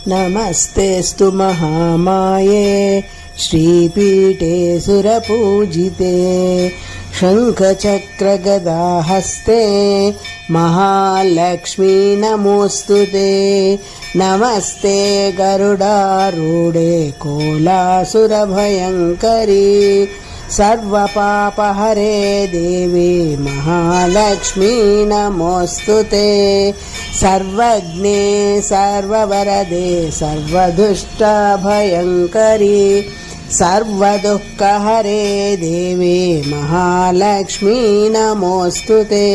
नमस्तेऽस्तु महामाये श्रीपीठे सुरपूजिते शङ्खचक्रगदाहस्ते महालक्ष्मी नमोऽस्तुते। नमस्ते गरुडारूढे कोलासुरभयङ्करी सर्वपापहरे देवी महालक्ष्मी नमोऽस्तुते। सर्वज्ञे सर्ववरदे सर्वदुष्टभयङ्करी सर्वदुःखहरे देवी महालक्ष्मी नमोऽस्तुते।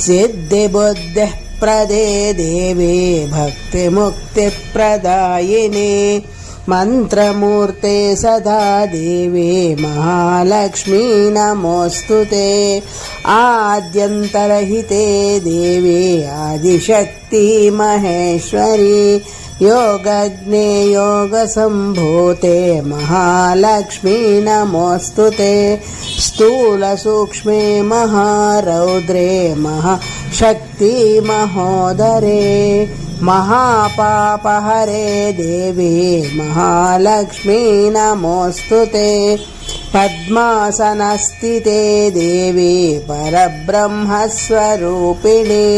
सिद्धिबुद्धिः प्रदे देवी भक्तिमुक्तिप्रदायिने मन्त्रमूर्ते सदा देवी महालक्ष्मी नमोऽस्तुते। आद्यन्तरहिते देवी आदिशक्ति महेश्वरी योगज्ञे योगसम्भूते महालक्ष्मी नमोऽस्तुते। स्थूलसूक्ष्मे महारौद्रे महाशक्ति महोदरे महापापहरे देवी महालक्ष्मी नमोऽस्तुते। पद्मासनस्थिते देवी परब्रह्मस्वरूपिणी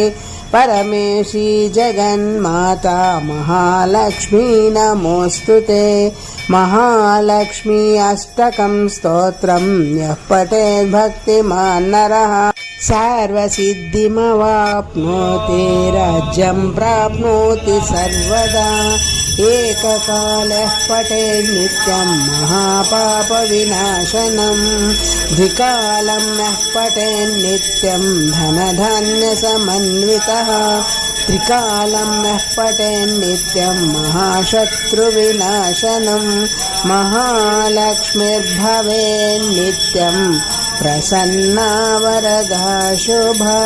परमेशी जगन्माता महालक्ष्मी नमोऽस्तुते। महालक्ष्मी अष्टकं स्तोत्रं यः पठेत् भक्तिमान् नरः सर्वसिद्धिमवाप्नोति राज्यं प्राप्नोति सर्वदा। एककालः पठेत् नित्यं महापापविनाशनं द्विकालं नः पठेत् नित्यं धनधान्यसमन्वितः त्रिकालं नः पठेत् नित्यं महाशत्रुविनाशनं महालक्ष्मीर्भवेत् नित्यं प्रसन्ना वरदा शुभा।